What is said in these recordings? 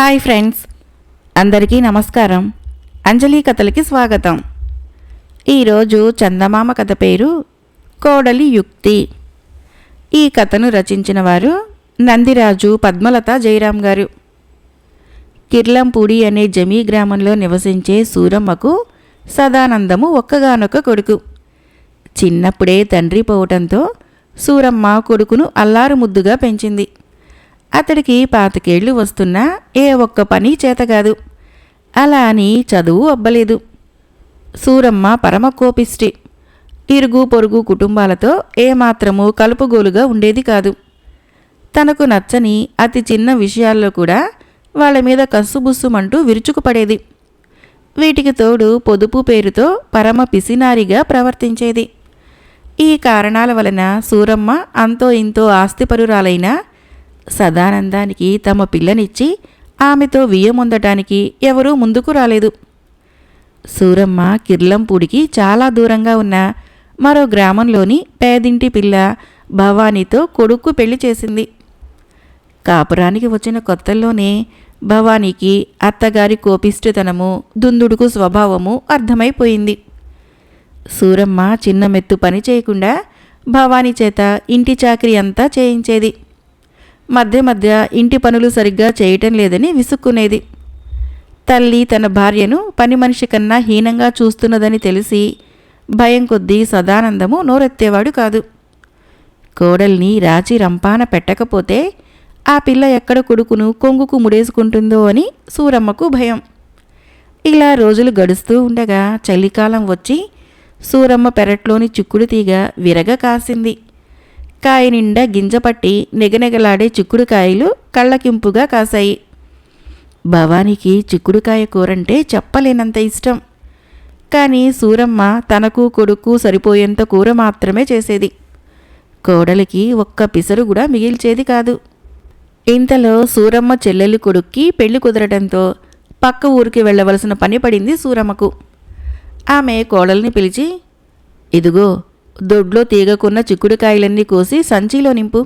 Hi friends, అందరికీ నమస్కారం. అంజలి కథలకి స్వాగతం. ఈరోజు చందమామ కథ పేరు కోడలి యుక్తి. ఈ కథను రచించిన వారు నందిరాజు పద్మలత జయరాం గారు. కిర్లంపూడి అనే జమీ గ్రామంలో నివసించే సూరమ్మకు సదానందము ఒక్కగానొక్క కొడుకు. చిన్నప్పుడే తండ్రి పోవటంతో సూరమ్మ కొడుకును అల్లారు ముద్దుగా పెంచింది. అతడికి 25 ఏళ్ళు వస్తున్నా ఏ ఒక్క పని చేతగాదు. అలా అని చదువు అబ్బలేదు. సూరమ్మ పరమ కోపిష్టి. ఇరుగు పొరుగు కుటుంబాలతో ఏమాత్రమూ కలుపుగోలుగా ఉండేది కాదు. తనకు నచ్చని అతి చిన్న విషయాల్లో కూడా వాళ్ళ మీద కస్సుబుస్సుమంటూ విరుచుకుపడేది. వీటికి తోడు పొదుపు పేరుతో పరమ పిసినారిగా ప్రవర్తించేది. ఈ కారణాల వలన సూరమ్మ అంతో ఇంతో ఆస్తిపరురాలైన సదానందానికి తమ పిల్లనిచ్చి ఆమెతో వియ్యమొందటానికి ఎవరూ ముందుకు రాలేదు. సూరమ్మ కిర్లంపూడికి చాలా దూరంగా ఉన్న మరో గ్రామంలోని పేదింటి పిల్ల భవానీతో కొడుక్కు పెళ్లి చేసింది. కాపురానికి వచ్చిన కొత్తల్లోనే భవానీకి అత్తగారి కోపిష్టితనము, దుందుడుకు స్వభావము అర్థమైపోయింది. సూరమ్మ చిన్న మెత్తు పని చేయకుండా భవానీ చేత ఇంటి చాకరీ అంతా చేయించేది. మధ్య మధ్య ఇంటి పనులు సరిగ్గా చేయటం లేదని విసుక్కునేది. తల్లి తన భార్యను పని మనిషి కన్నా హీనంగా చూస్తున్నదని తెలిసి భయం కొద్దీ సదానందము నోరెత్తేవాడు కాదు. కోడల్ని రాచి రంపాన పెట్టకపోతే ఆ పిల్ల ఎక్కడ కొడుకును కొంగుకు ముడేసుకుంటుందో అని సూరమ్మకు భయం. ఇలా రోజులు గడుస్తూ ఉండగా చలికాలం వచ్చి సూరమ్మ పెరట్లోని చిక్కుడు తీగ విరగ కాసింది. కాయ నిండా గింజపట్టి నెగనెగలాడే చిక్కుడుకాయలు కళ్ళకింపుగా కాశాయి. భవానీకి చిక్కుడుకాయ కూరంటే చెప్పలేనంత ఇష్టం. కానీ సూరమ్మ తనకు కొడుకు సరిపోయేంత కూర మాత్రమే చేసేది. కోడలికి ఒక్క పిసరు కూడా మిగిల్చేది కాదు. ఇంతలో సూరమ్మ చెల్లెలి కొడుక్కి పెళ్లి కుదరటంతో పక్క ఊరికి వెళ్ళవలసిన పని పడింది సూరమ్మకు. ఆమె కోడల్ని పిలిచి, ఇదిగో దొడ్లో తీగకున్న చిక్కుడుకాయలన్నీ కోసి సంచిలో నింపు.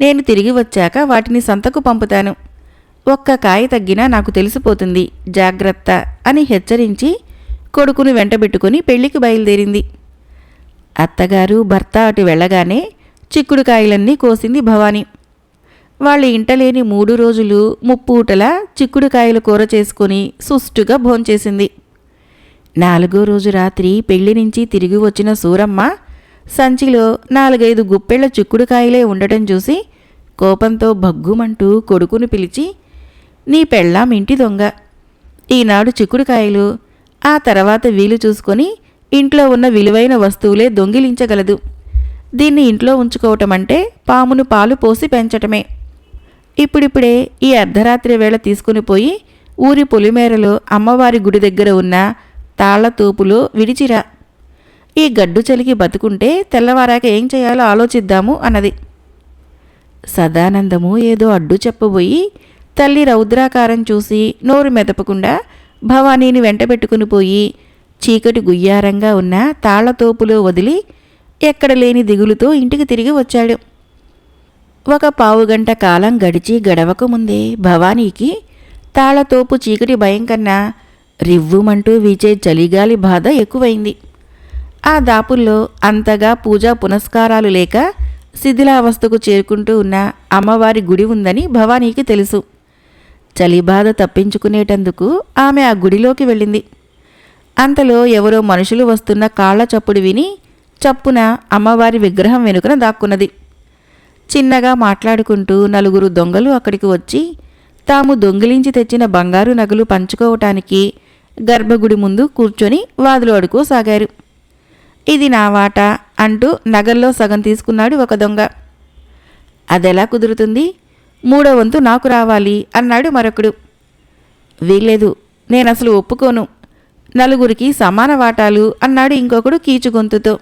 నేను తిరిగి వచ్చాక వాటిని సంతకు పంపుతాను. ఒక్క కాయ తగ్గినా నాకు తెలిసిపోతుంది, జాగ్రత్త అని హెచ్చరించి కొడుకును వెంటబెట్టుకుని పెళ్లికి బయలుదేరింది. అత్తగారు భర్త అటు వెళ్ళగానే చిక్కుడుకాయలన్నీ కోసింది భవానీ. వాళ్ళ ఇంటలేని 3 రోజులు ముప్పూటలా చిక్కుడుకాయల కూర చేసుకుని సుష్టుగా భోంచేసింది. 4వ రోజు రాత్రి పెళ్లి నుంచి తిరిగి వచ్చిన సూరమ్మ సంచిలో 4-5 గుప్పెళ్ల చిక్కుడుకాయలే ఉండటం చూసి కోపంతో భగ్గుమంటూ కొడుకును పిలిచి, నీ పెళ్ళాం ఇంటి దొంగ. ఈనాడు చిక్కుడుకాయలు, ఆ తర్వాత వీలు చూసుకొని ఇంట్లో ఉన్న విలువైన వస్తువులే దొంగిలించగలదు. దీన్ని ఇంట్లో ఉంచుకోవటమంటే పామును పాలు పోసి పెంచటమే. ఇప్పుడిప్పుడే ఈ అర్ధరాత్రి వేళ తీసుకుని పోయి ఊరి పొలిమేరలో అమ్మవారి గుడి దగ్గర ఉన్న తాళ్లతోపులో విడిచిరా. ఈ గడ్డు చలికి బతుకుంటే తెల్లవారాక ఏం చేయాలో ఆలోచిద్దాము అన్నది. సదానందము ఏదో అడ్డు చెప్పబోయి తల్లి రౌద్రాకారం చూసి నోరు మెదపకుండా భవానీని వెంటబెట్టుకుని పోయి చీకటి గుయ్యారంగా ఉన్న తాళ్లతోపులో వదిలి ఎక్కడ లేని దిగులుతో ఇంటికి తిరిగి వచ్చాడు. 1 పావుగంట కాలం గడిచి గడవకముందే భవానీకి తాళ్లతోపు చీకటి భయం కన్నా రివ్వుమంటూ వీచే చలిగాలి బాధ ఎక్కువైంది. ఆ దాపుల్లో అంతగా పూజా పునస్కారాలు లేక శిథిలావస్థకు చేరుకుంటూ ఉన్న అమ్మవారి గుడి ఉందని భవానీకి తెలుసు. చలిబాధ తప్పించుకునేటందుకు ఆమె ఆ గుడిలోకి వెళ్ళింది. అంతలో ఎవరో మనుషులు వస్తున్న కాళ్ల చప్పుడు విని చప్పున అమ్మవారి విగ్రహం వెనుకన దాక్కున్నది. చిన్నగా మాట్లాడుకుంటూ 4 దొంగలు అక్కడికి వచ్చి తాము దొంగిలించి తెచ్చిన బంగారు నగలు పంచుకోవటానికి గర్భగుడి ముందు కూర్చొని వాదులు అడుకోసాగారు. ఇది నా వాటా అంటూ నగల్లో సగం తీసుకున్నాడు ఒక దొంగ. అదెలా కుదురుతుంది, 3వ వంతు నాకు రావాలి అన్నాడు మరొకడు. వీల్లేదు, నేనసలు ఒప్పుకోను, 4గురికి సమాన వాటాలు అన్నాడు ఇంకొకడు కీచుగొంతుతో.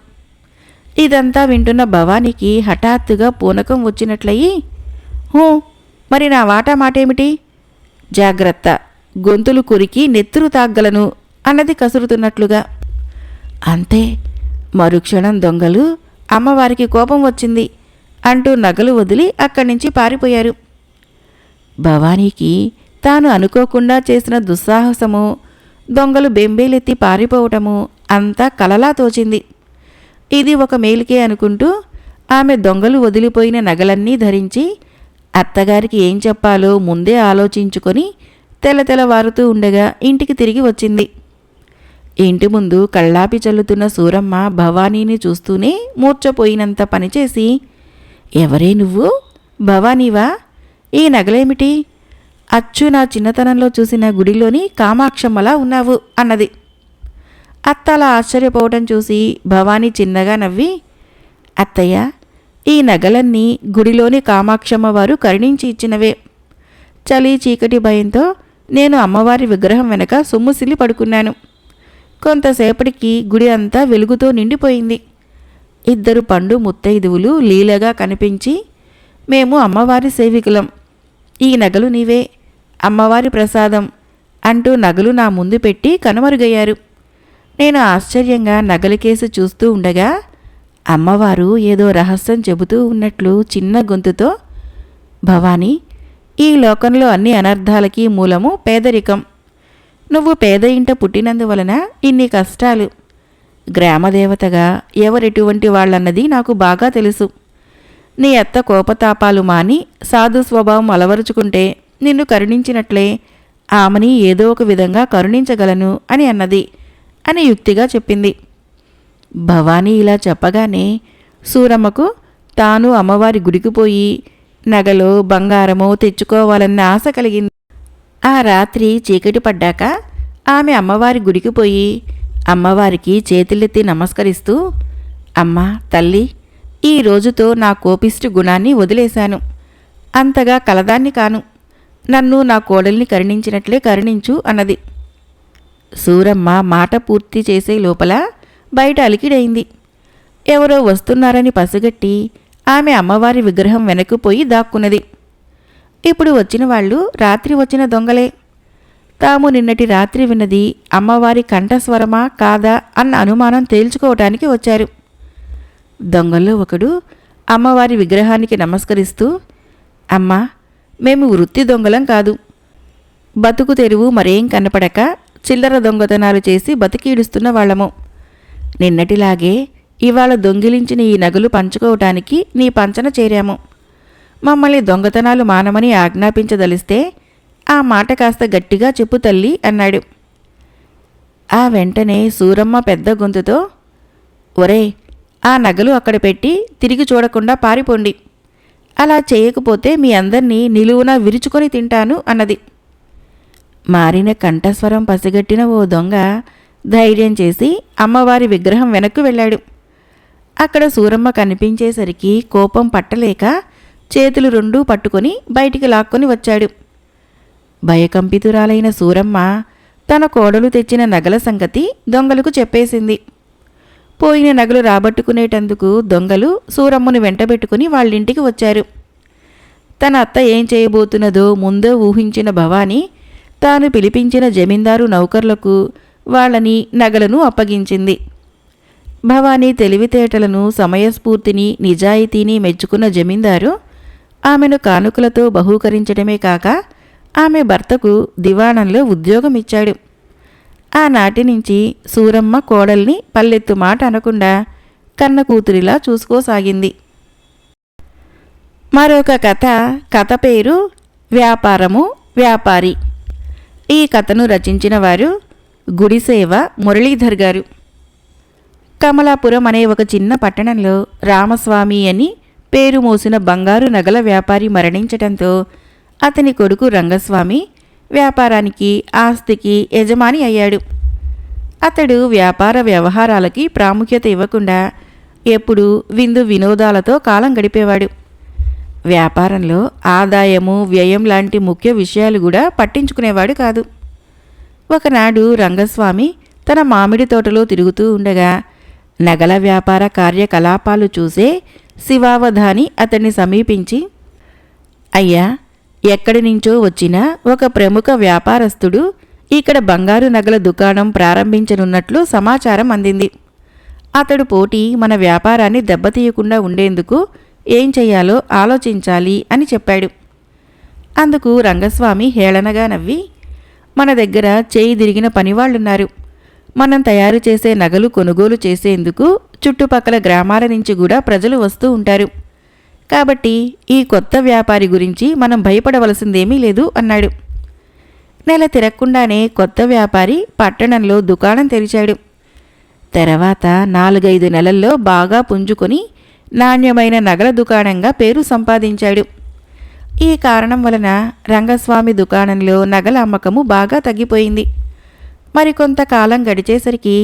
ఇదంతా వింటున్న భవానీకి హఠాత్తుగా పూనకం వచ్చినట్లయి, హూ, మరి నా వాటా మాటేమిటి? జాగ్రత్త, గొంతులు కొరికి నెత్తురు తాగ్గలను అన్నది కసురుతున్నట్లుగా. అంతే, మరుక్షణం దొంగలు అమ్మవారికి కోపం వచ్చింది అంటూ నగలు వదిలి అక్కడి నుంచి పారిపోయారు. భవానీకి తాను అనుకోకుండా చేసిన దుస్సాహసము, దొంగలు బెంబేలెత్తి పారిపోవటము అంతా కలలా తోచింది. ఇది ఒక మేలుకే అనుకుంటూ ఆమె దొంగలు వదిలిపోయిన నగలన్నీ ధరించి అత్తగారికి ఏం చెప్పాలో ముందే ఆలోచించుకొని తెల్లవారుతూ ఉండగా ఇంటికి తిరిగి వచ్చింది. ఇంటి ముందు కళ్ళాపి చల్లుతున్న సూరమ్మ భవానీని చూస్తూనే మూర్చపోయినంత పనిచేసి, ఎవరే నువ్వు? భవానీవా? ఈ నగలేమిటి? అచ్చు నా చిన్నతనంలో చూసిన గుడిలోని కామాక్షమ్మలా ఉన్నావు అన్నది. అత్త అలా ఆశ్చర్యపోవటం చూసి భవానీ చిన్నగా నవ్వి, అత్తయ్య, ఈ నగలన్నీ గుడిలోని కామాక్షమ్మ వారు కరుణించి ఇచ్చినవే. చలి చీకటి భయంతో నేను అమ్మవారి విగ్రహం వెనక సొమ్ముసిల్లి పడుకున్నాను. కొంతసేపటికి గుడి అంతా వెలుగుతో నిండిపోయింది. 2 పండు ముత్తైదువులు లీలగా కనిపించి, మేము అమ్మవారి సేవికులం, ఈ నగలు నీవే, అమ్మవారి ప్రసాదం అంటూ నగలు నా ముందు పెట్టి కనుమరుగయ్యారు. నేను ఆశ్చర్యంగా నగలకేసి చూస్తూ ఉండగా అమ్మవారు ఏదో రహస్యం చెబుతూ ఉన్నట్లు చిన్న గొంతుతో, భవానీ, ఈ లోకంలో అన్ని అనర్థాలకి మూలము పేదరికం. నువ్వు పేద ఇంట పుట్టినందువలన ఇన్ని కష్టాలు. గ్రామదేవతగా ఎవరెటువంటి వాళ్ళన్నది నాకు బాగా తెలుసు. నీ అత్త కోపతాపాలు మాని సాధు స్వభావం అలవరుచుకుంటే నిన్ను కరుణించినట్లే ఆమెని ఏదో ఒక విధంగా కరుణించగలను అని అన్నది అని యుక్తిగా చెప్పింది. భవానీ ఇలా చెప్పగానే సూరమ్మకు తాను అమ్మవారి గుడికి పోయి నగలో బంగారమో తెచ్చుకోవాలన్న ఆశ కలిగింది. ఆ రాత్రి చీకటి పడ్డాక ఆమె అమ్మవారి గుడికి పోయి అమ్మవారికి చేతులెత్తి నమస్కరిస్తూ, అమ్మా తల్లి, ఈ రోజుతో నా కోపిష్టి గుణాన్ని వదిలేశాను. అంతగా కలదాన్ని కాను. నన్ను నా కోడల్ని కరుణించినట్లే కరుణించు అన్నది. సూరమ్మ మాట పూర్తి చేసే లోపల బయట అలికిడైంది. ఎవరో వస్తున్నారని పసిగట్టి ఆమె అమ్మవారి విగ్రహం వెనక్కిపోయి దాక్కున్నది. ఇప్పుడు వచ్చిన వాళ్ళు రాత్రి వచ్చిన దొంగలే. తాము నిన్నటి రాత్రి విన్నది అమ్మవారి కంఠస్వరమా కాదా అన్న అనుమానం తేల్చుకోవటానికి వచ్చారు. దొంగల్లో ఒకడు అమ్మవారి విగ్రహానికి నమస్కరిస్తూ, అమ్మా, మేము వృత్తి దొంగలం కాదు. బతుకు తెరువు మరేం కనపడక చిల్లర దొంగతనాలు చేసి బతికీడుస్తున్న వాళ్ళము. నిన్నటిలాగే ఇవాళ దొంగిలించిన ఈ నగలు పంచుకోవటానికి నీ పంచన చేరాము. మమ్మల్ని దొంగతనాలు మానమని ఆజ్ఞాపించదలిస్తే ఆ మాట కాస్త గట్టిగా చెప్పు తల్లి అన్నాడు. ఆ వెంటనే సూరమ్మ పెద్ద గొంతుతో, ఒరే, ఆ నగలు అక్కడ పెట్టి తిరిగి చూడకుండా పారిపోండి. అలా చేయకపోతే మీ అందర్నీ నిలువునా విరుచుకొని తింటాను అన్నది. మారిన కంఠస్వరం పసిగట్టిన ఓ దొంగ ధైర్యం చేసి అమ్మవారి విగ్రహం వెనక్కు వెళ్ళాడు. అక్కడ సూరమ్మ కనిపించేసరికి కోపం పట్టలేక చేతులు రెండూ పట్టుకొని బయటికి లాక్కొని వచ్చాడు. భయకంపితురాలైన సూరమ్మ తన కోడలు తెచ్చిన నగల సంగతి దొంగలకు చెప్పేసింది. పోయిన నగలు రాబట్టుకునేటందుకు దొంగలు సూరమ్మను వెంటబెట్టుకుని వాళ్ళింటికి వచ్చారు. తన అత్త ఏం చేయబోతున్నదో ముందే ఊహించిన భవానీ తాను పిలిపించిన జమీందారు నౌకర్లకు వాళ్ళని నగలను అప్పగించింది. భవానీ తెలివితేటలను, సమయస్ఫూర్తిని, నిజాయితీని మెచ్చుకున్న జమీందారు ఆమెను కానుకలతో బహూకరించడమే కాక ఆమె భర్తకు దివాణంలో ఉద్యోగం ఇచ్చాడు. ఆనాటి నుంచి సూరమ్మ కోడల్ని పల్లెత్తు మాట అనకుండా కన్న కూతురిలా చూసుకోసాగింది. మరొక కథ పేరు వ్యాపారము వ్యాపారి. ఈ కథను రచించిన వారు గుడిసేవ మురళీధర్ గారు. కమలాపురం అనే ఒక చిన్న పట్టణంలో రామస్వామి అని పేరు మోసిన బంగారు నగల వ్యాపారి మరణించటంతో అతని కొడుకు రంగస్వామి వ్యాపారానికి, ఆస్తికి యజమాని అయ్యాడు. అతడు వ్యాపార వ్యవహారాలకి ప్రాముఖ్యత ఇవ్వకుండా ఎప్పుడూ విందు వినోదాలతో కాలం గడిపేవాడు. వ్యాపారంలో ఆదాయము, వ్యయం లాంటి ముఖ్య విషయాలు కూడా పట్టించుకునేవాడు కాదు. ఒకనాడు రంగస్వామి తన మామిడి తోటలో తిరుగుతూ ఉండగా నగల వ్యాపార కార్యకలాపాలు చూసే శివావధాని అతన్ని సమీపించి, అయ్యా, ఎక్కడి నుంచో వచ్చిన ఒక ప్రముఖ వ్యాపారస్తుడు ఇక్కడ బంగారు నగల దుకాణం ప్రారంభించనున్నట్లు సమాచారం అందింది. అతడు పోటీ మన వ్యాపారాన్ని దెబ్బతీయకుండా ఉండేందుకు ఏం చెయ్యాలో ఆలోచించాలి అని చెప్పాడు. అందుకు రంగస్వామి హేళనగా నవ్వి, మన దగ్గర చేయి తిరిగిన పనివాళ్లున్నారు. మనం తయారు చేసే నగలు కొనుగోలు చేసేందుకు చుట్టుపక్కల గ్రామాల నుంచి కూడా ప్రజలు వస్తూ ఉంటారు. కాబట్టి ఈ కొత్త వ్యాపారి గురించి మనం భయపడవలసిందేమీ లేదు అన్నాడు. నెల తిరగకుండానే కొత్త వ్యాపారి పట్టణంలో దుకాణం తెరిచాడు. తర్వాత 4-5 నెలల్లో బాగా పుంజుకొని నాణ్యమైన నగల దుకాణంగా పేరు సంపాదించాడు. ఈ కారణం వలన రంగస్వామి దుకాణంలో నగల అమ్మకము బాగా తగ్గిపోయింది. మరికొంతకాలం గడిచేసరికి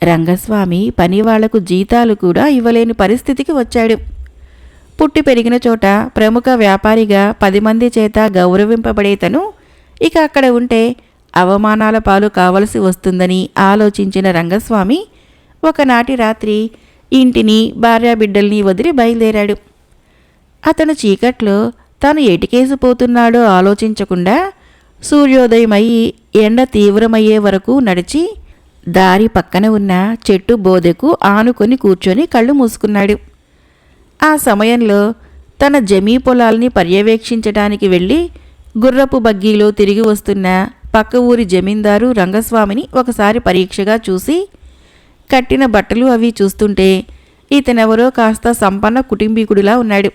రంగస్వామి పనివాళ్లకు జీతాలు కూడా ఇవ్వలేని పరిస్థితికి వచ్చాడు. పుట్టి పెరిగిన చోట ప్రముఖ వ్యాపారిగా 10 మంది చేత గౌరవింపబడే తను ఇక అక్కడ ఉంటే అవమానాల పాలు కావలసి వస్తుందని ఆలోచించిన రంగస్వామి ఒకనాటి రాత్రి ఇంటిని భార్యాబిడ్డల్ని వదిలి బయలుదేరాడు. అతను చీకట్లో తాను ఎటికేసిపోతున్నాడో ఆలోచించకుండా సూర్యోదయమయ్యి ఎండ తీవ్రమయ్యే వరకు నడిచి దారి పక్కన ఉన్న చెట్టు బోదెకు ఆనుకొని కూర్చొని కళ్ళు మూసుకున్నాడు. ఆ సమయంలో తన జమీ పొలాల్ని పర్యవేక్షించడానికి వెళ్ళి గుర్రపు బగ్గీలో తిరిగి వస్తున్న పక్క ఊరి జమీందారు రంగస్వామిని ఒకసారి పరీక్షగా చూసి కట్టిన బట్టలు అవి చూస్తుంటే ఇతనెవరో కాస్త సంపన్న కుటుంబీకుడిలా ఉన్నాడు.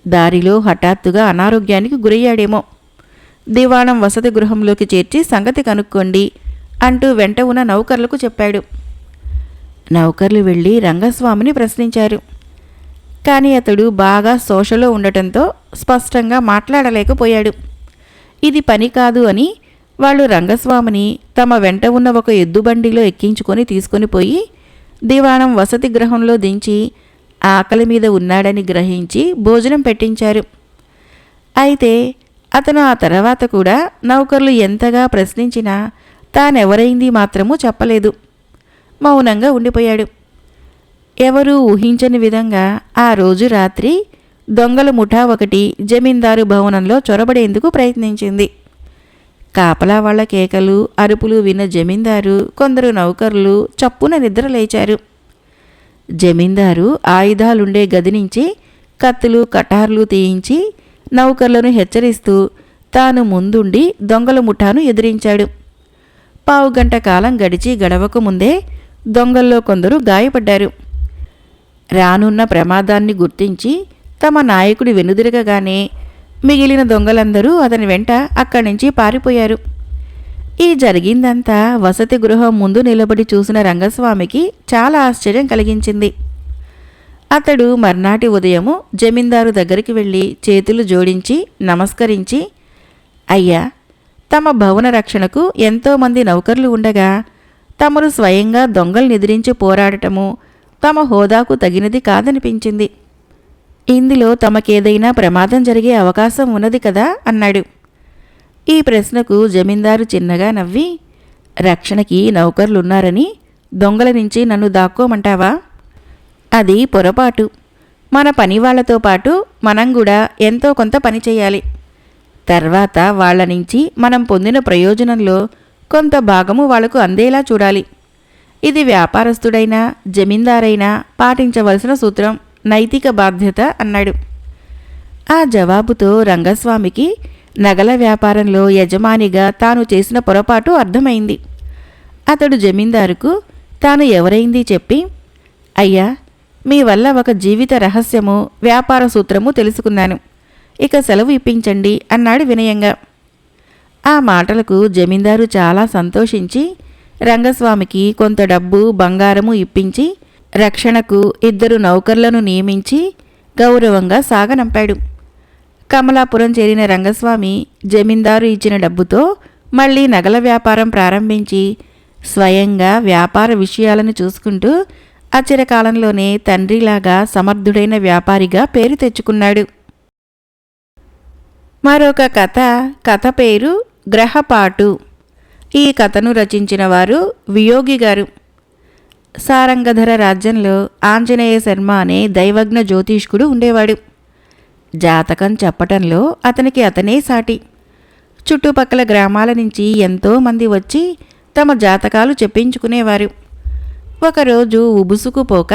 దారిలో హఠాత్తుగా అనారోగ్యానికి గురయ్యాడేమో. దివాణం వసతి గృహంలోకి చేర్చి సంగతి కనుక్కోండి అంటూ వెంట ఉన్న నౌకర్లకు చెప్పాడు. నౌకర్లు వెళ్ళి రంగస్వామిని ప్రశ్నించారు. కానీ అతడు బాగా శోషలో ఉండటంతో స్పష్టంగా మాట్లాడలేకపోయాడు. ఇది పని కాదు అని వాళ్ళు రంగస్వామిని తమ వెంట ఉన్న ఒక ఎద్దుబండిలో ఎక్కించుకొని తీసుకొని పోయి దివాణం వసతి గృహంలో దించి ఆకలి మీద ఉన్నాడని గ్రహించి భోజనం పెట్టించారు. అయితే అతను ఆ తర్వాత కూడా నౌకర్లు ఎంతగా ప్రశ్నించినా తానెవరైంది మాత్రమూ చెప్పలేదు. మౌనంగా ఉండిపోయాడు. ఎవరూ ఊహించని విధంగా ఆ రోజు రాత్రి దొంగల ముఠా ఒకటి జమీందారు భవనంలో చొరబడేందుకు ప్రయత్నించింది. కాపలా వాళ్ల కేకలు అరుపులు విన్న జమీందారు కొందరు నౌకర్లు చప్పున నిద్రలేచారు. జమీందారు ఆయుధాలుండే గది నుంచి కత్తులు కటార్లు తీయించి నౌకర్లను హెచ్చరిస్తూ తాను ముందుండి దొంగల ముఠాను ఎదిరించాడు. పావుగంట కాలం గడిచి గడవక ముందే దొంగల్లో కొందరు గాయపడ్డారు. రానున్న ప్రమాదాన్ని గుర్తించి తమ నాయకుడి వెనుదిరగగానే మిగిలిన దొంగలందరూ అతని వెంట అక్కడి నుంచి పారిపోయారు. ఈ జరిగిందంతా వసతి గృహం ముందు నిలబడి చూసిన రంగస్వామికి చాలా ఆశ్చర్యం కలిగించింది. అతడు మర్నాటి ఉదయము జమీందారు దగ్గరికి వెళ్ళి చేతులు జోడించి నమస్కరించి, అయ్యా, తమ భవన రక్షణకు ఎంతోమంది నౌకర్లు ఉండగా తమరు స్వయంగా దొంగలు నిద్రించి పోరాడటము తమ హోదాకు తగినది కాదనిపించింది. ఇందులో తమకేదైనా ప్రమాదం జరిగే అవకాశం ఉన్నది కదా అన్నాడు. ఈ ప్రశ్నకు జమీందారు చిన్నగా నవ్వి, రక్షణకి నౌకర్లున్నారని దొంగల నుంచి నన్ను దాక్కోమంటావా? అది పొరపాటు. మన పని వాళ్లతో పాటు మనం కూడా ఎంతో కొంత పని చేయాలి. తర్వాత వాళ్ల నుంచి మనం పొందిన ప్రయోజనంలో కొంత భాగము వాళ్లకు అందేలా చూడాలి. ఇది వ్యాపారస్తుడైనా జమీందారైనా పాటించవలసిన సూత్రం, నైతిక బాధ్యత అన్నాడు. ఆ జవాబుతో రంగస్వామికి నగల వ్యాపారంలో యజమానిగా తాను చేసిన పొరపాటు అర్థమైంది. అతడు జమీందారుకు తాను ఎవరైంది చెప్పి, అయ్యా, మీ వల్ల ఒక జీవిత రహస్యము వ్యాపార సూత్రము తెలుసుకున్నాను. ఇక సెలవు ఇప్పించండి అన్నాడు వినయంగా. ఆ మాటలకు జమీందారు చాలా సంతోషించి రంగస్వామికి కొంత డబ్బు బంగారము ఇప్పించి రక్షణకు 2 నౌకర్లను నియమించి గౌరవంగా సాగనంపాడు. కమలాపురం చేరిన రంగస్వామి జమీందారు ఇచ్చిన డబ్బుతో మళ్లీ నగల వ్యాపారం ప్రారంభించి స్వయంగా వ్యాపార విషయాలను చూసుకుంటూ అచిరకాలంలోనే తండ్రిలాగా సమర్థుడైన వ్యాపారిగా పేరు తెచ్చుకున్నాడు. మరొక కథ పేరు గ్రహపాటు. ఈ కథను రచించిన వారు వియోగి గారు. సారంగధర రాజ్యంలో ఆంజనేయ శర్మ అనే దైవజ్ఞ జ్యోతిష్కుడు ఉండేవాడు. జాతకం చెప్పటంలో అతనికి అతనే సాటి. చుట్టుపక్కల గ్రామాల నుంచి ఎంతోమంది వచ్చి తమ జాతకాలు చెప్పించుకునేవారు. ఒకరోజు ఉబుసుకుపోక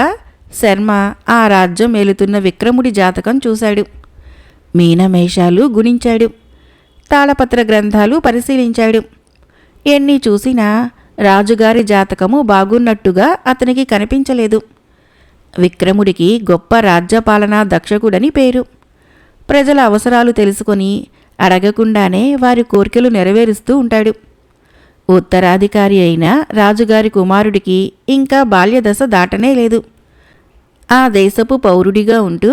శర్మ ఆ రాజ్యం ఏలుతున్న విక్రముడి జాతకం చూశాడు. మీనమేషాలు గుణించాడు. తాళపత్ర గ్రంథాలు పరిశీలించాడు. ఎన్ని చూసినా రాజుగారి జాతకము బాగున్నట్టుగా అతనికి కనిపించలేదు. విక్రముడికి గొప్ప రాజ్యపాలనా దక్షకుడని పేరు. ప్రజల అవసరాలు తెలుసుకొని అడగకుండానే వారి కోరికలు నెరవేరుస్తూ ఉంటాడు. ఉత్తరాధికారి అయిన రాజుగారి కుమారుడికి ఇంకా బాల్యదశ దాటనే లేదు. ఆ దేశపు పౌరుడిగా ఉంటూ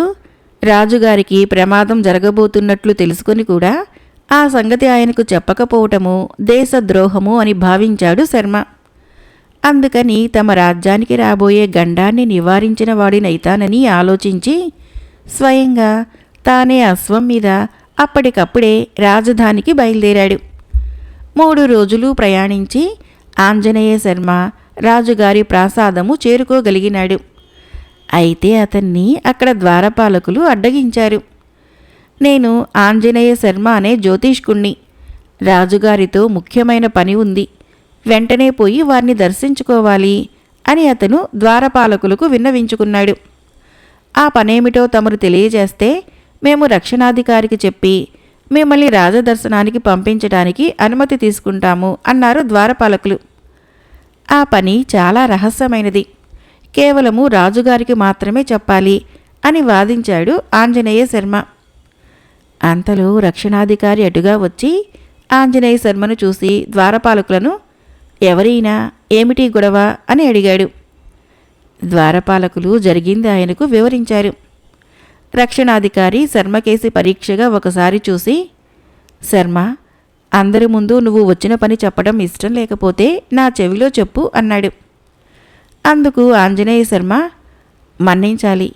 రాజుగారికి ప్రమాదం జరగబోతున్నట్లు తెలుసుకొని కూడా ఆ సంగతి ఆయనకు చెప్పకపోవటము దేశద్రోహము అని భావించాడు శర్మ. అందుకని తమ రాజ్యానికి రాబోయే గండాన్ని నివారించిన వాడినైతానని ఆలోచించి స్వయంగా తానే అశ్వం మీద అప్పటికప్పుడే రాజధానికి బయలుదేరాడు. 3 రోజులు ప్రయాణించి ఆంజనేయ శర్మ రాజుగారి ప్రాసాదము చేరుకోగలిగినాడు. అయితే అతన్ని అక్కడ ద్వారపాలకులు అడ్డగించారు. నేను ఆంజనేయ శర్మ అనే జ్యోతిష్కుణ్ణి. రాజుగారితో ముఖ్యమైన పని ఉంది. వెంటనే పోయి వారిని దర్శించుకోవాలి అని అతను ద్వారపాలకులకు విన్నవించుకున్నాడు. ఆ పనేమిటో తమరు తెలియజేస్తే మేము రక్షణాధికారికి చెప్పి మిమ్మల్ని రాజదర్శనానికి పంపించడానికి అనుమతి తీసుకుంటాము అన్నారు ద్వారపాలకులు. ఆ పని చాలా రహస్యమైనది, కేవలము రాజుగారికి మాత్రమే చెప్పాలి అని వాదించాడు ఆంజనేయ శర్మ. అంతలో రక్షణాధికారి అటుగా వచ్చి ఆంజనేయ శర్మను చూసి ద్వారపాలకులను ఎవరైనా ఏమిటి గొడవ అని అడిగాడు. ద్వారపాలకులు జరిగింది ఆయనకు వివరించారు. రక్షణాధికారి శర్మకేసి పరీక్షగా ఒకసారి చూసి, శర్మ, అందరి ముందు నువ్వు వచ్చిన పని చెప్పడం ఇష్టం లేకపోతే నా చెవిలో చెప్పు అన్నాడు. అందుకు ఆంజనేయ శర్మ, మన్నించాలి,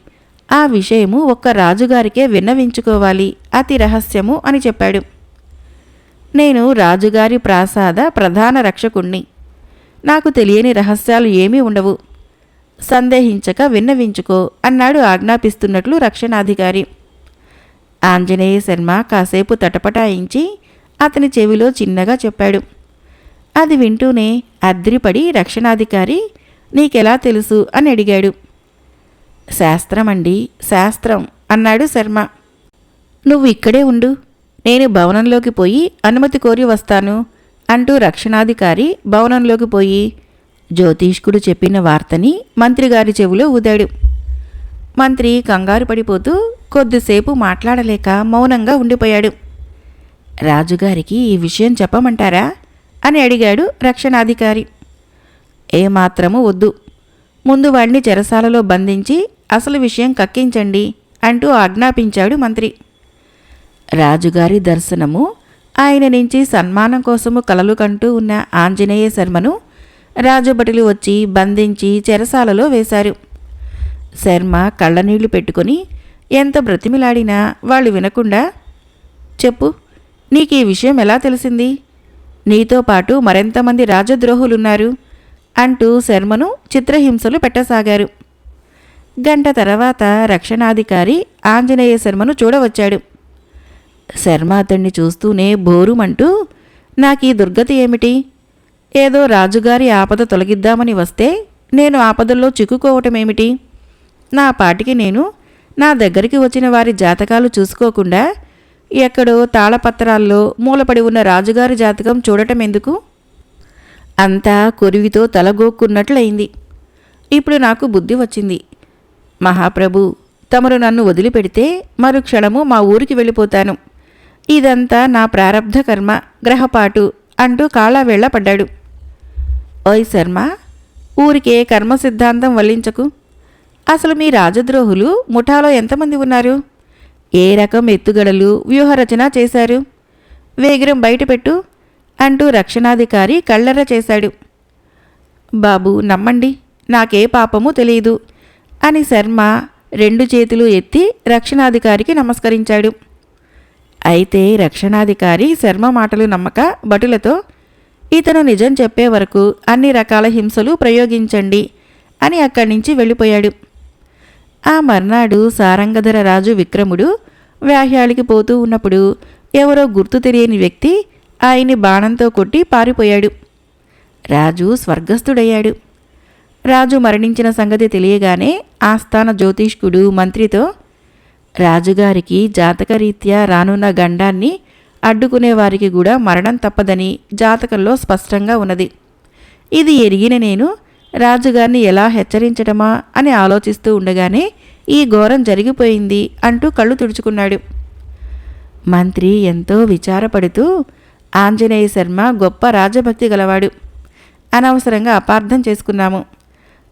ఆ విషయము ఒక్క రాజుగారికే విన్నవించుకోవాలి, అతి రహస్యము అని చెప్పాడు. నేను రాజుగారి ప్రాసాద ప్రధాన రక్షకుణ్ణి. నాకు తెలియని రహస్యాలు ఏమీ ఉండవు. సందేహించక విన్నవించుకో అన్నాడు ఆజ్ఞాపిస్తున్నట్లు రక్షణాధికారి. ఆంజనేయ శర్మ కాసేపు తటపటాయించి అతని చెవిలో చిన్నగా చెప్పాడు. అది వింటూనే అద్రిపడి రక్షణాధికారి, నీకెలా తెలుసు అని అడిగాడు. శాస్త్రమండి, శాస్త్రం అన్నాడు శర్మ. నువ్వు ఇక్కడే ఉండు, నేను భవనంలోకి పోయి అనుమతి కోరి వస్తాను అంటూ రక్షణాధికారి భవనంలోకి పోయి జ్యోతిష్కుడు చెప్పిన వార్తని మంత్రిగారి చెవిలో ఊదాడు. మంత్రి కంగారు పడిపోతూ కొద్దిసేపు మాట్లాడలేక మౌనంగా ఉండిపోయాడు. రాజుగారికి ఈ విషయం చెప్పమంటారా అని అడిగాడు రక్షణాధికారి. ఏమాత్రము వద్దు, ముందు వాడిని చెరసాలలో బంధించి అసలు విషయం కక్కించండి అంటూ ఆజ్ఞాపించాడు మంత్రి. రాజుగారి దర్శనము, ఆయన నుంచి సన్మానం కోసము కలలు కంటూ ఉన్న ఆంజనేయ శర్మను రాజభటులు వచ్చి బంధించి చెరసాలలో వేశారు. శర్మ కళ్ళనీళ్లు పెట్టుకొని ఎంత బ్రతిమిలాడినా వాళ్ళు వినకుండా, చెప్పు, నీకు ఈ విషయం ఎలా తెలిసింది? నీతో పాటు మరెంతమంది రాజద్రోహులున్నారు అంటూ శర్మను చిత్రహింసలు పెట్టసాగారు. గంట తర్వాత రక్షణాధికారి ఆంజనేయ శర్మను చూడవచ్చాడు. శర్మ అతన్ని చూస్తూనే బోరుమంటూ, నాకీ దుర్గతి ఏమిటి? ఏదో రాజుగారి ఆపద తొలగిద్దామని వస్తే నేను ఆపదల్లో చిక్కుకోవటమేమిటి? నా పాటికి నేను నా దగ్గరికి వచ్చిన వారి జాతకాలు చూసుకోకుండా ఎక్కడో తాళపత్రాల్లో మూలపడి ఉన్న రాజుగారి జాతకం చూడటం ఎందుకు? అంతా కొరివితో తలగోక్కున్నట్లయింది. ఇప్పుడు నాకు బుద్ధి వచ్చింది. మహాప్రభు, తమరు నన్ను వదిలిపెడితే మరుక్షణము మా ఊరికి వెళ్ళిపోతాను. ఇదంతా నా ప్రారబ్ధ కర్మ, గ్రహపాటు అంటూ కాళ్ళవేళ్ల పడ్డాడు. ఓయ్ శర్మ, ఊరికే కర్మ సిద్ధాంతం వల్లించకు. అసలు మీ రాజద్రోహులు ముఠాలో ఎంతమంది ఉన్నారు? ఏ రకం ఎత్తుగడలు వ్యూహరచన చేశారు? వేగిరం బయటపెట్టు అంటూ రక్షణాధికారి కళ్ళెర్ర చేశాడు. బాబు, నమ్మండి, నాకే పాపము తెలియదు అని శర్మ 2 చేతులు ఎత్తి రక్షణాధికారికి నమస్కరించాడు. అయితే రక్షణాధికారి శర్మ మాటలు నమ్మక భటులతో, ఇతను నిజం చెప్పే వరకు అన్ని రకాల హింసలు ప్రయోగించండి అని అక్కడి నుంచి వెళ్ళిపోయాడు. ఆ మర్నాడు సారంగధర రాజు విక్రముడు వ్యాహ్యాళికి పోతూ ఉన్నప్పుడు ఎవరో గుర్తు తెలియని వ్యక్తి ఆయన్ని బాణంతో కొట్టి పారిపోయాడు. రాజు స్వర్గస్థుడయ్యాడు. రాజు మరణించిన సంగతి తెలియగానే ఆస్థాన జ్యోతిష్కుడు మంత్రితో, రాజుగారికి జాతకరీత్యా రానున్న గండాన్ని అడ్డుకునే వారికి కూడా మరణం తప్పదని జాతకంలో స్పష్టంగా ఉన్నది. ఇది ఎరిగిన నేను రాజుగారిని ఎలా హెచ్చరించడమా అని ఆలోచిస్తూ ఉండగానే ఈ ఘోరం జరిగిపోయింది అంటూ కళ్ళు తుడుచుకున్నాడు. మంత్రి ఎంతో విచారపడుతూ, ఆంజనేయ శర్మ గొప్ప రాజభక్తి గలవాడు. అనవసరంగా అపార్థం చేసుకున్నాము.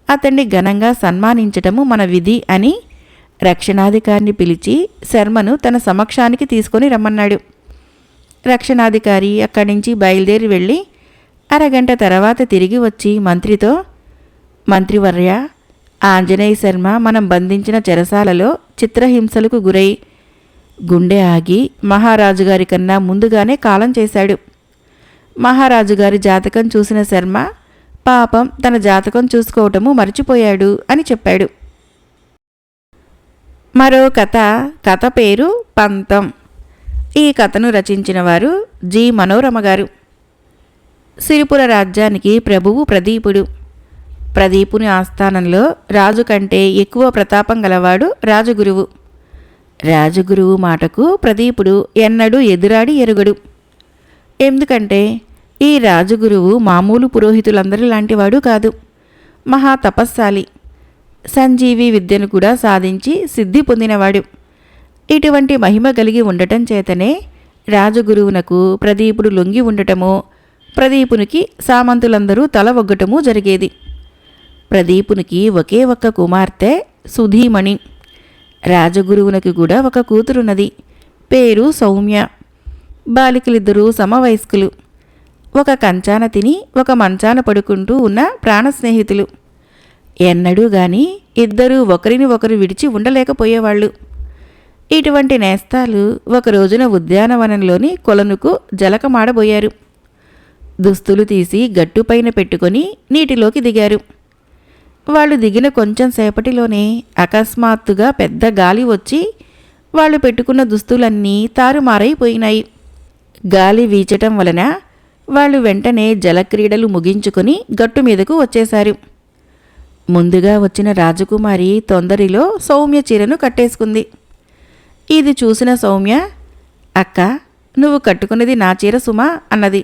అతన్ని ఘనంగా సన్మానించటము మన విధి అని రక్షణాధికారిని పిలిచి శర్మను తన సమక్షానికి తీసుకొని రమ్మన్నాడు. రక్షణాధికారి అక్కడి నుంచి బయలుదేరి వెళ్ళి అరగంట తర్వాత తిరిగి వచ్చి మంత్రితో, మంత్రివర్య, ఆంజనేయ శర్మ మనం బంధించిన చెరసాలలో చిత్రహింసలకు గురై గుండె ఆగి మహారాజుగారి కన్నా ముందుగానే కాలం చేశాడు. మహారాజుగారి జాతకం చూసిన శర్మ పాపం తన జాతకం చూసుకోవటము మర్చిపోయాడు అని చెప్పాడు. మరో కథ పేరు పంతం. ఈ కథను రచించిన వారు జి. మనోరమ గారు. సిరిపుర రాజ్యానికి ప్రభువు ప్రదీపుడు. ప్రదీపుని ఆస్థానంలో రాజు కంటే ఎక్కువ ప్రతాపం గలవాడు రాజగురువు. రాజగురువు మాటకు ప్రదీపుడు ఎన్నడూ ఎదురాడి ఎరుగడు. ఎందుకంటే ఈ రాజగురువు మామూలు పురోహితులందరి లాంటివాడు కాదు. మహా తపస్శాలి. సంజీవి విద్యను కూడా సాధించి సిద్ధి పొందినవాడు. ఇటువంటి మహిమ కలిగి ఉండటం చేతనే రాజగురువునకు ప్రదీపుడు లొంగి ఉండటమో, ప్రదీపునికి సామంతులందరూ తల ఒగ్గటమూ జరిగేది. ప్రదీపునికి ఒకే ఒక్క కుమార్తె సుధీమణి. రాజగురువునకు కూడా ఒక కూతురున్నది. పేరు సౌమ్య. బాలికలిద్దరూ సమవయస్కులు. ఒక కంచాన తిని ఒక మంచాన పడుకుంటూ ఉన్న ప్రాణ స్నేహితులు. ఎన్నడూ గాని ఇద్దరూ ఒకరిని ఒకరు విడిచి ఉండలేకపోయేవాళ్ళు. ఇటువంటి నేస్తాలు ఒక రోజున ఉద్యానవనంలోని కొలనుకు జలకమాడబోయారు. దుస్తులు తీసి గట్టుపైన పెట్టుకొని నీటిలోకి దిగారు. వాళ్ళు దిగిన కొంచెం సేపటిలోనే అకస్మాత్తుగా పెద్ద గాలి వచ్చి వాళ్ళు పెట్టుకున్న దుస్తులన్నీ తారుమారైపోయినాయి. గాలి వీచటం వలన వాళ్ళు వెంటనే జలక్రీడలు ముగించుకొని గట్టు మీదకు వచ్చేశారు. ముందుగా వచ్చిన రాజకుమారి తొందరలో సౌమ్య చీరను కట్టేసుకుంది. ఇది చూసిన సౌమ్య, అక్క, నువ్వు కట్టుకున్నది నా చీర సుమా అన్నది.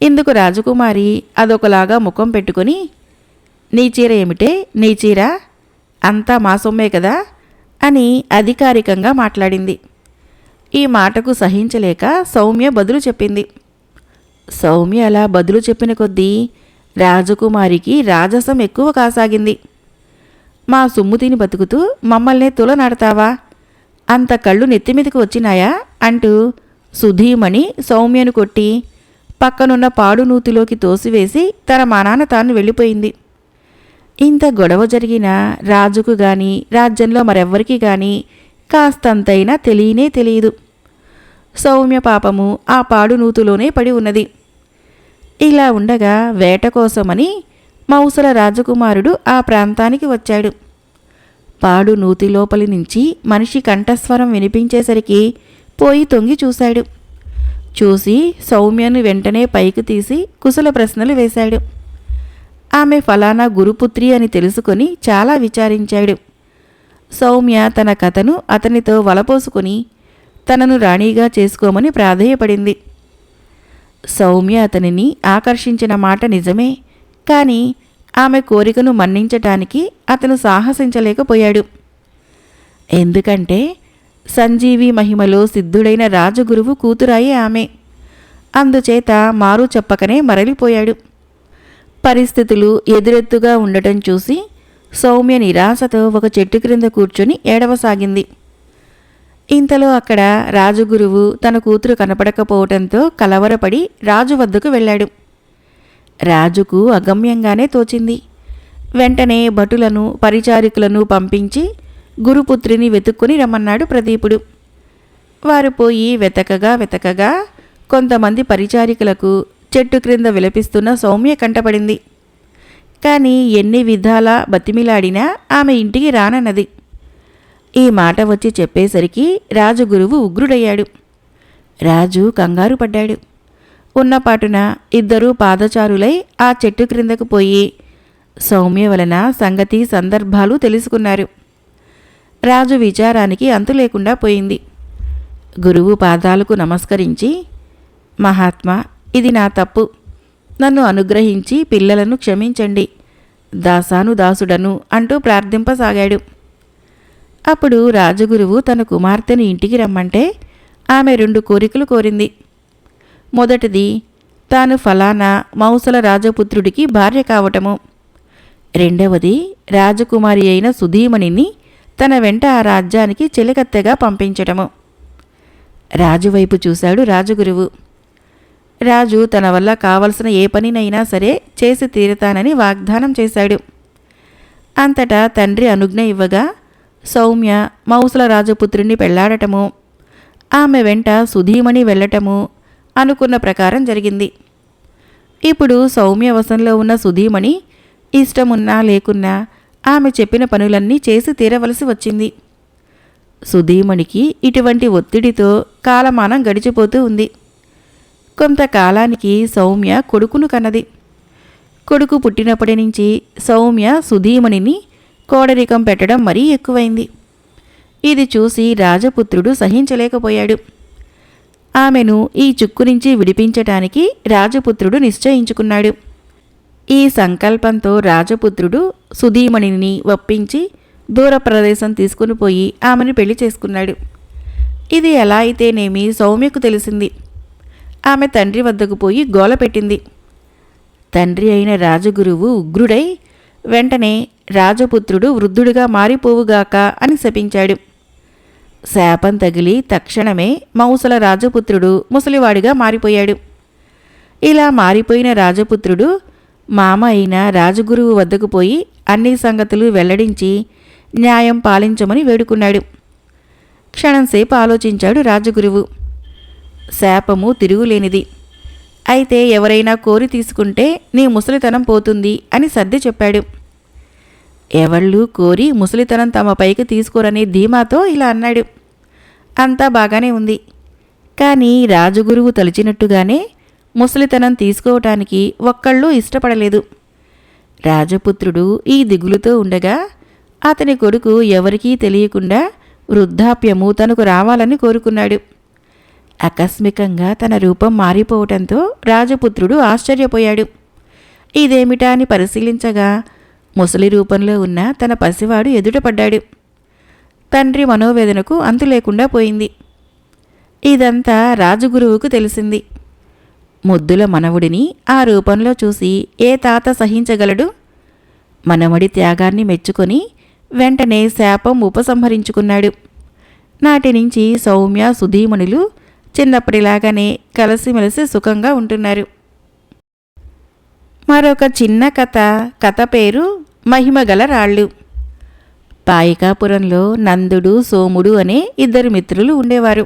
ఇందుకు రాజకుమారి అదొకలాగా ముఖం పెట్టుకొని, నీ చీర ఏమిటే, నీ చీర అంతా మా సొమ్మే కదా అని అధికారికంగా మాట్లాడింది. ఈ మాటకు సహించలేక సౌమ్య బదులు చెప్పింది. సౌమ్య అలా బదులు చెప్పిన కొద్దీ రాజకుమారికి రాజసం ఎక్కువ కాసాగింది. మా సొమ్ము తిని బతుకుతూ మమ్మల్నే తులనాడతావా, అంత కళ్ళు నెత్తిమీదకి వచ్చినాయా అంటూ సుధీమణి సౌమ్యను కొట్టి పక్కనున్న పాడు నూతిలోకి తోసివేసి తన మానాన తాను వెళ్ళిపోయింది. ఇంత గొడవ జరిగినా రాజుకు గాని రాజ్యంలో మరెవ్వరికీ గాని కాస్తంతైనా తెలియనే తెలియదు. సౌమ్య పాపము ఆ పాడు నూతులోనే పడి ఉన్నది. ఇలా ఉండగా వేట కోసమని మౌసల రాజకుమారుడు ఆ ప్రాంతానికి వచ్చాడు. పాడు నూతి లోపలి నుంచి మనిషి కంఠస్వరం వినిపించేసరికి పోయి తొంగి చూశాడు. చూసి సౌమ్యను వెంటనే పైకి తీసి కుశల ప్రశ్నలు వేశాడు. ఆమె ఫలానా గురుపుత్రి అని తెలుసుకొని చాలా విచారించాడు. సౌమ్య తన కథను అతనితో వలపోసుకొని తనను రాణిగా చేసుకోమని ప్రాధేయపడింది. సౌమ్య అతనిని ఆకర్షించిన మాట నిజమే, కానీ ఆమె కోరికను మన్నించటానికి అతను సాహసించలేకపోయాడు. ఎందుకంటే సంజీవి మహిమలో సిద్ధుడైన రాజగురువు కూతురాయే ఆమె. అందుచేత మారు చెప్పకనే మరలిపోయాడు. పరిస్థితులు ఎదురెత్తుగా ఉండటం చూసి సౌమ్య నిరాశతో ఒక చెట్టు క్రింద కూర్చొని ఏడవసాగింది. ఇంతలో అక్కడ రాజగురువు తన కూతురు కనపడకపోవటంతో కలవరపడి రాజు వద్దకు వెళ్ళాడు. రాజుకు అగమ్యంగానే తోచింది. వెంటనే భటులను పరిచారికులను పంపించి గురుపుత్రిని వెతుక్కుని రమ్మన్నాడు ప్రదీపుడు. వారు పోయి వెతకగా కొంతమంది పరిచారికులకు చెట్టు క్రింద విలపిస్తున్న సౌమ్య కంటపడింది. కానీ ఎన్ని విధాలా బతిమిలాడినా ఆమె ఇంటికి రానన్నది. ఈ మాట వచ్చి చెప్పేసరికి రాజగురువు ఉగ్రుడయ్యాడు. రాజు కంగారు పడ్డాడు. ఉన్నపాటున ఇద్దరూ పాదచారులై ఆ చెట్టు క్రిందకు పోయి సౌమ్య వలన సంగతి సందర్భాలు తెలుసుకున్నారు. రాజు విచారానికి అంతు లేకుండా పోయింది. గురువు పాదాలకు నమస్కరించి, మహాత్మా, ఇది నా తప్పు, నన్ను అనుగ్రహించి పిల్లలను క్షమించండి, దాసాను దాసుడను అంటూ ప్రార్థింపసాగాడు. అప్పుడు రాజగురువు తన కుమార్తెను ఇంటికి రమ్మంటే ఆమె 2 కోరికలు కోరింది. మొదటిది, తాను ఫలానా మౌసల రాజపుత్రుడికి భార్య కావటము. రెండవది, రాజకుమారి అయిన సుధీమణిని తన వెంట ఆ రాజ్యానికి చెలికత్తెగా పంపించటము. రాజువైపు చూశాడు రాజగురువు. రాజు తన వల్ల కావలసిన ఏ పనినైనా సరే చేసి తీరుతానని వాగ్దానం చేశాడు. అంతటా తండ్రి అనుజ్ఞ ఇవ్వగా సౌమ్య మౌసల రాజపుత్రుణ్ణి పెళ్లాడటము, ఆమె వెంట సుధీమణి వెళ్ళటము అనుకున్న ప్రకారం జరిగింది. ఇప్పుడు సౌమ్య వశంలో ఉన్న సుధీమణి ఇష్టమున్నా లేకున్నా ఆమె చెప్పిన పనులన్నీ చేసి తీరవలసి వచ్చింది. సుధీమణికి ఇటువంటి ఒత్తిడితో కాలమానం గడిచిపోతూ ఉంది. కొంతకాలానికి సౌమ్య కొడుకును కన్నది. కొడుకు పుట్టినప్పటి నుంచి సౌమ్య సుధీమణిని కోడరికం పెట్టడం మరీ ఎక్కువైంది. ఇది చూసి రాజపుత్రుడు సహించలేకపోయాడు. ఆమెను ఈ చుక్కు నుంచి విడిపించటానికి రాజపుత్రుడు నిశ్చయించుకున్నాడు. ఈ సంకల్పంతో రాజపుత్రుడు సుధీమణిని ఒప్పించి దూర ప్రదేశం తీసుకుని పోయి ఆమెను పెళ్లి చేసుకున్నాడు. ఇది ఎలా అయితేనేమి సౌమ్యకు తెలిసింది. ఆమె తండ్రి వద్దకు పోయి గోల పెట్టింది. తండ్రి అయిన రాజగురువు ఉగ్రుడై వెంటనే రాజపుత్రుడు వృద్ధుడిగా మారిపోవుగాక అని శపించాడు. శాపం తగిలి తక్షణమే మౌసల రాజపుత్రుడు ముసలివాడిగా మారిపోయాడు. ఇలా మారిపోయిన రాజపుత్రుడు మామ అయిన రాజగురువు వద్దకు పోయి అన్ని సంగతులు వెల్లడించి న్యాయం పాలించమని వేడుకున్నాడు. క్షణంసేపు ఆలోచించాడు రాజగురువు. శాపము తిరుగులేనిది. అయితే ఎవరైనా కోరి తీసుకుంటే నీ ముసలితనం పోతుంది అని సర్ది చెప్పాడు. ఎవళ్ళు కోరి ముసలితనం తమ పైకి తీసుకోరనే ధీమాతో ఇలా అన్నాడు. అంతా బాగానే ఉంది. కానీ రాజగురువు తలిచినట్టుగానే ముసలితనం తీసుకోవటానికి ఒక్కళ్ళూ ఇష్టపడలేదు. రాజపుత్రుడు ఈ దిగులుతో ఉండగా అతని కొడుకు ఎవరికీ తెలియకుండా వృద్ధాప్యము తనకు రావాలని కోరుకున్నాడు. ఆకస్మికంగా తన రూపం మారిపోవటంతో రాజపుత్రుడు ఆశ్చర్యపోయాడు. ఇదేమిటా అని పరిశీలించగా ముసలి రూపంలో ఉన్న తన పసివాడు ఎదుటపడ్డాడు. తండ్రి మనోవేదనకు అంతు లేకుండా పోయింది. ఇదంతా రాజగురువుకు తెలిసింది. ముద్దుల మనవుడిని ఆ రూపంలో చూసి ఏ తాత సహించగలడు? మనవడి త్యాగాన్ని మెచ్చుకొని వెంటనే శాపం ఉపసంహరించుకున్నాడు. నాటి నుంచి సౌమ్య సుధీమణులు చిన్నప్పటిలాగానే కలిసిమెలిసి సుఖంగా ఉంటున్నారు. మరొక చిన్న కథ పేరు మహిమగల రాళ్ళు. పాయికాపురంలో నందుడు సోముడు అనే 2 మిత్రులు ఉండేవారు.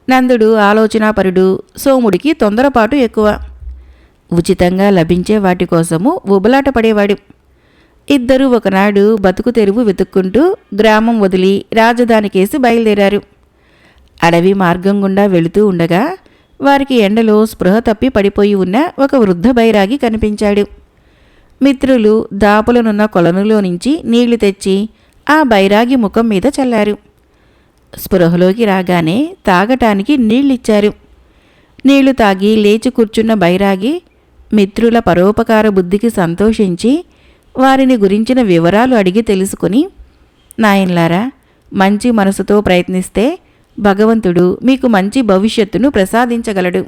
నందుడు ఆలోచనాపరుడు, సోముడికి తొందరపాటు ఎక్కువ. ఉచితంగా లభించే వాటి కోసము ఉబలాట పడేవాడు. ఇద్దరూ ఒకనాడు బతుకు తెరువు వెతుక్కుంటూ గ్రామం వదిలి రాజధానికేసి బయలుదేరారు. అడవి మార్గం గుండా వెళుతూ ఉండగా వారికి ఎండలో స్పృహ తప్పి పడిపోయి ఉన్న ఒక వృద్ధ బైరాగి కనిపించాడు. మిత్రులు దాపులనున్న కొలనులో నుంచి నీళ్లు తెచ్చి ఆ బైరాగి ముఖం మీద చల్లారు. స్పృహలోకి రాగానే తాగటానికి నీళ్ళిచ్చారు. నీళ్లు తాగి లేచి కూర్చున్న బైరాగి మిత్రుల పరోపకార బుద్ధికి సంతోషించి వారిని గురించిన వివరాలు అడిగి తెలుసుకుని, నాయన్లారా, మంచి మనసుతో ప్రయత్నిస్తే భగవంతుడు మీకు మంచి భవిష్యత్తును ప్రసాదించగలడు.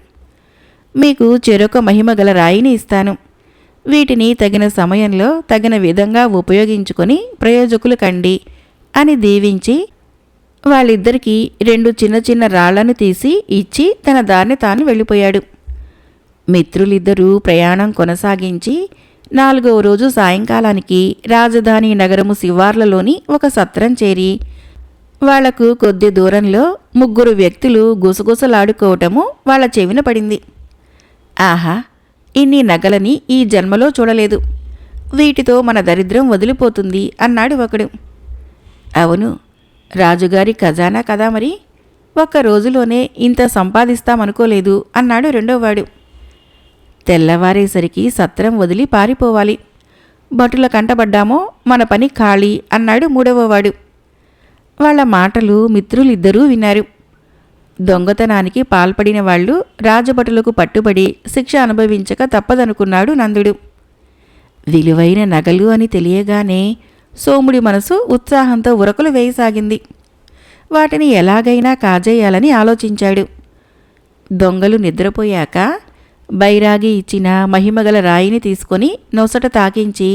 మీకు చెరొక మహిమగల రాయిని ఇస్తాను. వీటిని తగిన సమయంలో తగిన విధంగా ఉపయోగించుకొని ప్రయోజకులు కండి అని దీవించి వాళ్ళిద్దరికీ 2 చిన్న చిన్న రాళ్లను తీసి ఇచ్చి తన దారిని తాను వెళ్ళిపోయాడు. మిత్రులిద్దరూ ప్రయాణం కొనసాగించి 4వ రోజు సాయంకాలానికి రాజధాని నగరము శివార్లలోని ఒక సత్రం చేరి వాళ్లకు కొద్ది దూరంలో 3 వ్యక్తులు గుసగుసలాడుకోవటము వాళ్ల చెవిన పడింది. ఆహా, ఇన్ని నగలని ఈ జన్మలో చూడలేదు. వీటితో మన దరిద్రం వదిలిపోతుంది అన్నాడు ఒకడు. అవును, రాజుగారి ఖజానా కదా మరి, ఒక్క రోజులోనే ఇంత సంపాదిస్తామనుకోలేదు అన్నాడు రెండోవాడు. తెల్లవారేసరికి సత్రం వదిలి పారిపోవాలి. భటుల కంటబడ్డామో మన పని ఖాళీ అన్నాడు మూడవవాడు. వాళ్ల మాటలు మిత్రులిద్దరూ విన్నారు. దొంగతనానికి పాల్పడిన వాళ్ళు రాజభటులకు పట్టుబడి శిక్ష అనుభవించక తప్పదనుకున్నాడు నందుడు. విలువైన నగలు అని తెలియగానే సోముడి మనసు ఉత్సాహంతో ఉరకలు వేయసాగింది. వాటిని ఎలాగైనా కాజేయాలని ఆలోచించాడు. దొంగలు నిద్రపోయాక బైరాగి ఇచ్చిన మహిమగల రాయిని తీసుకొని నొసట తాకించి,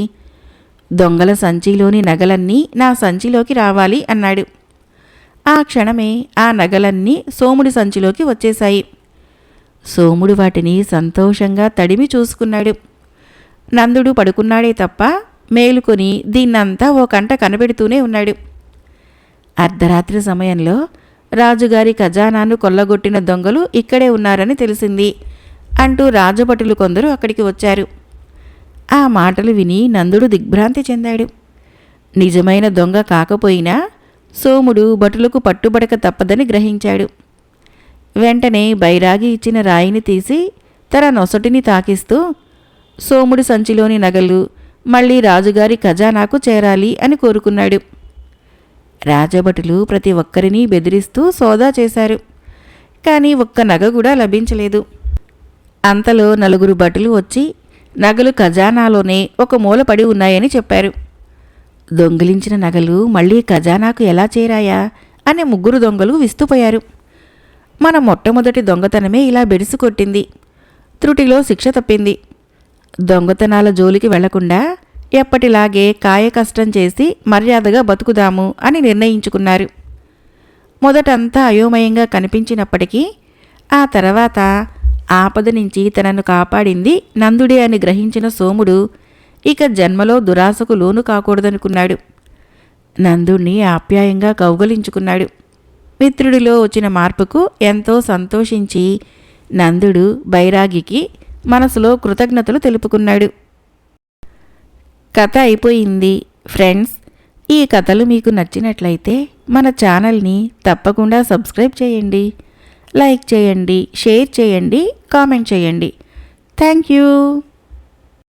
దొంగల సంచిలోని నగలన్నీ నా సంచిలోకి రావాలి అన్నాడు. ఆ క్షణమే ఆ నగలన్నీ సోముడి సంచిలోకి వచ్చేశాయి. సోముడు వాటిని సంతోషంగా తడిమి చూసుకున్నాడు. నందుడు పడుకున్నాడే తప్ప మేలుకొని దీన్నంతా ఓ కంట కనబెడుతూనే ఉన్నాడు. అర్ధరాత్రి సమయంలో రాజుగారి ఖజానాను కొల్లగొట్టిన దొంగలు ఇక్కడే ఉన్నారని తెలిసింది అంటూ రాజభటులు కొందరు అక్కడికి వచ్చారు. ఆ మాటలు విని నందుడు దిగ్భ్రాంతి చెందాడు. నిజమైన దొంగ కాకపోయినా సోముడు భటులకు పట్టుబడక తప్పదని గ్రహించాడు. వెంటనే బైరాగి ఇచ్చిన రాయిని తీసి తన నొసటిని తాకిస్తూ, సోముడి సంచిలోని నగలు మళ్లీ రాజుగారి ఖజానాకు చేరాలి అని కోరుకున్నాడు. రాజభటులు ప్రతి ఒక్కరినీ బెదిరిస్తూ సోదా చేశారు. కానీ ఒక్క నగ కూడా లభించలేదు. అంతలో 4 భటులు వచ్చి నగలు ఖజానాలోనే ఒక మూల పడి ఉన్నాయని చెప్పారు. దొంగిలించిన నగలు మళ్లీ ఖజానాకు ఎలా చేరాయా అని 3 దొంగలు విస్తుపోయారు. మన మొట్టమొదటి దొంగతనమే ఇలా బెడిసికొట్టింది. త్రుటిలో శిక్ష తప్పింది. దొంగతనాల జోలికి వెళ్లకుండా ఎప్పటిలాగే కాయకష్టం చేసి మర్యాదగా బతుకుదాము అని నిర్ణయించుకున్నారు. మొదటంతా అయోమయంగా కనిపించినప్పటికీ ఆ తర్వాత ఆపద నుంచి తనను కాపాడింది నందుడే అని గ్రహించిన సోముడు ఇక జన్మలో దురాశకు లోను కాకూడదనుకున్నాడు. నందుణ్ణి ఆప్యాయంగా కౌగలించుకున్నాడు. మిత్రుడిలో వచ్చిన మార్పుకు ఎంతో సంతోషించి నందుడు బైరాగికి మనసులో కృతజ్ఞతలు తెలుపుకున్నాడు. కథ అయిపోయింది. ఫ్రెండ్స్, ఈ కథలు మీకు నచ్చినట్లయితే మన ఛానల్ని తప్పకుండా సబ్స్క్రైబ్ చేయండి, లైక్ చేయండి, షేర్ చేయండి, కామెంట్ చేయండి. Thank you.